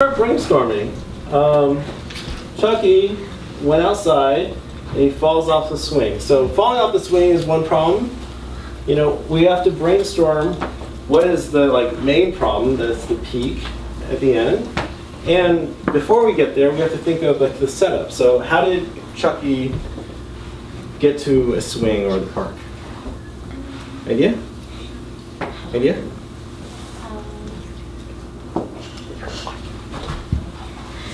Start brainstorming. Chucky went outside and he falls off the swing. So falling off the swing is one problem. You know, we have to brainstorm what is the main problem that's the peak at the end. And before we get there, we have to think of the setup. So how did Chucky get to a swing or the park? Idea? Idea?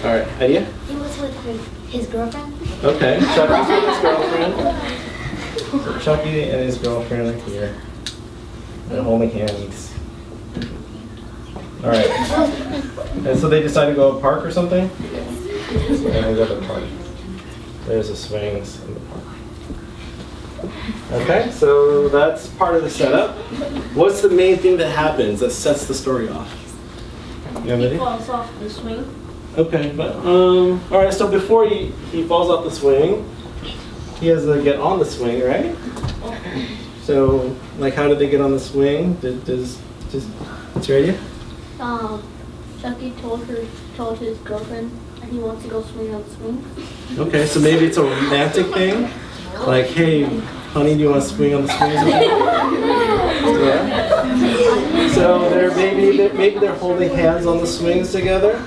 All right, idea? He was with his girlfriend. Okay, Chucky's with his girlfriend. So Chucky and his girlfriend are here. They're holding hands. All right. And so they decide to go to a park or something? And they go to the park. There's the swings in the park. Okay, so that's part of the setup. What's the main thing that happens that sets the story off? You have any? He falls off the swing. Okay, but all right. So before he falls off the swing, he has to get on the swing, right? So how did they get on the swing? What's your idea? Chucky told his girlfriend that he wants to go swing on the swing. Okay, so maybe it's a romantic thing, like, hey, honey, do you want to swing on the swing? Yeah. So maybe they're holding hands on the swings together.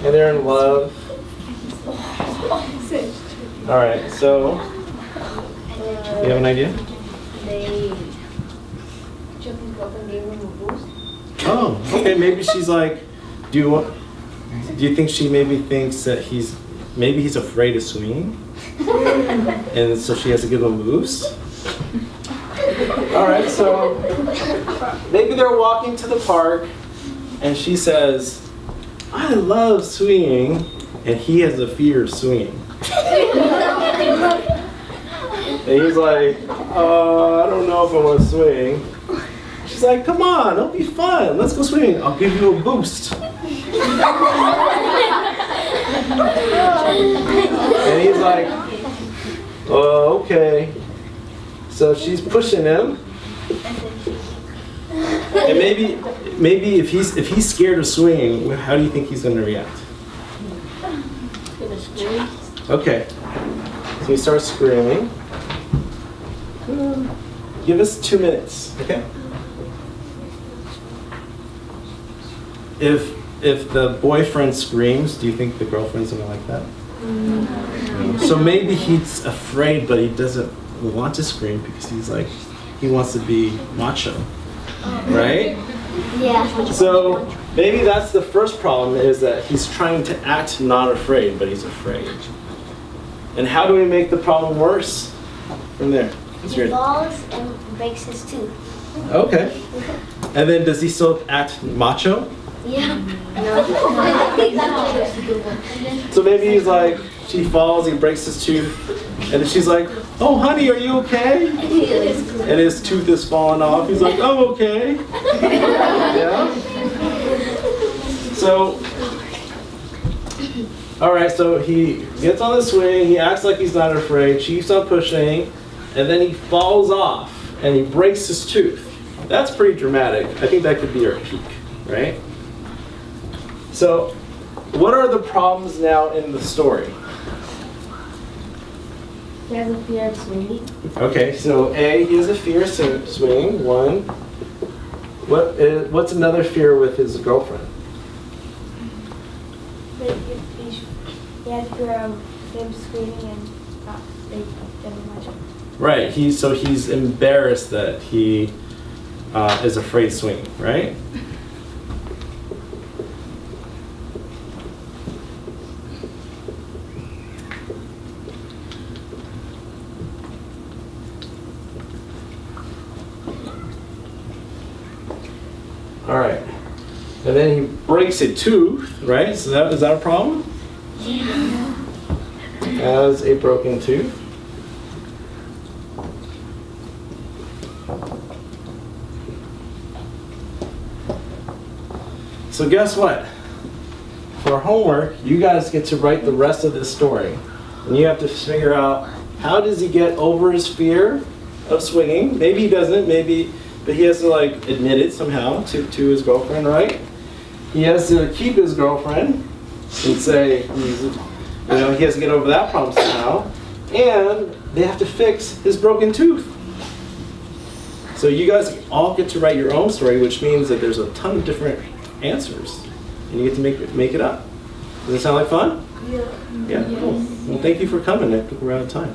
And they're in love. All right, so you have an idea? Chucky's girlfriend gave him a boost. Oh, okay. Maybe she's like, do you think she maybe thinks that he's afraid of swinging, and so she has to give him a boost? All right, so maybe they're walking to the park, and she says, I love swinging, and he has a fear of swinging. And he's like, I don't know if I want to swing. She's like, come on, it'll be fun. Let's go swimming. I'll give you a boost. And he's like, oh, okay. So she's pushing him. And maybe if he's scared of swinging, how do you think he's going to react? Gonna scream. Okay. So he starts screaming. Give us 2 minutes, okay? If the boyfriend screams, do you think the girlfriend's gonna like that? No. So maybe he's afraid, but he doesn't want to scream because he wants to be macho, right? Yeah. So maybe that's the first problem, is that he's trying to act not afraid, but he's afraid. And how do we make the problem worse from there? He falls and breaks his tooth. Okay. And then does he still act macho? Yeah. So maybe he's like, she falls, he breaks his tooth, and then she's like, oh honey, are you okay? And his tooth is falling off. He's like, oh, okay. Yeah? So, all right, so he gets on the swing, he acts like he's not afraid, keeps on pushing, and then he falls off and he breaks his tooth. That's pretty dramatic. I think that could be our peak, right? So, what are the problems now in the story? He has a fear of swinging. Okay, so A, he has a fear of swinging, one. What's another fear with his girlfriend? He has fear of him screaming and not getting much. Right, he's embarrassed that he is afraid of swinging, right? All right, and then he breaks a tooth, right? So is that a problem? Yeah. Has a broken tooth. So guess what? For homework, you guys get to write the rest of this story. And you have to figure out, how does he get over his fear of swinging? Maybe he doesn't. Maybe but he has to like admit it somehow to his girlfriend, right? He has to keep his girlfriend and say, he has to get over that problem somehow. And they have to fix his broken tooth. So you guys all get to write your own story, which means that there's a ton of different answers. And you get to make it up. Does it sound like fun? Yeah. Yeah, cool. Well, thank you for coming. I think we're out of time.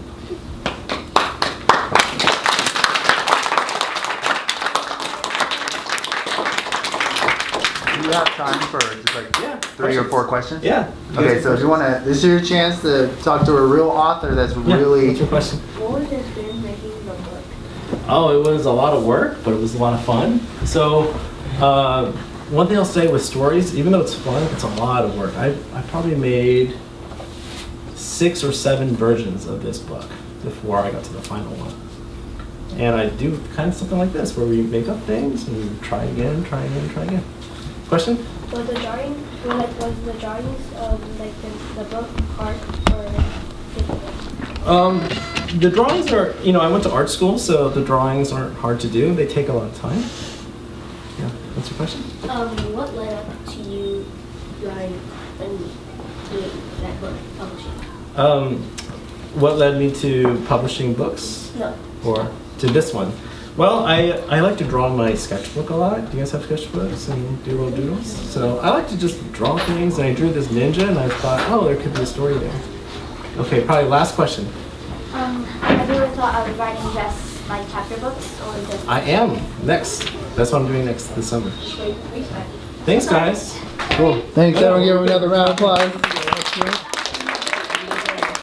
Do you have time for just like Yeah. 3 or 4 questions? Yeah. Okay, so if you want to, this is your chance to talk to a real author that's really. What's your question? What was the experience making the book? Oh, it was a lot of work, but it was a lot of fun. So, one thing I'll say with stories, even though it's fun, it's a lot of work. I probably made 6 or 7 versions of this book before I got to the final one. And I do kind of something like this, where we make up things and try again, try again, try again. Question? Was the drawings of like the book hard or difficult? The drawings are, I went to art school, so the drawings aren't hard to do. They take a lot of time. Yeah, what's your question? What led up to you writing and doing that book publishing? What led me to publishing books? No. Or to this one? Well, I like to draw in my sketchbook a lot. Do you guys have sketchbooks and do little doodles? So I like to just draw things, and I drew this ninja, and I thought, oh, there could be a story there. Okay, probably last question. Have you ever thought of writing just like chapter books or just? I am next. That's what I'm doing next this summer. Thanks, guys. Cool. Thanks, everyone. Give him another round of applause.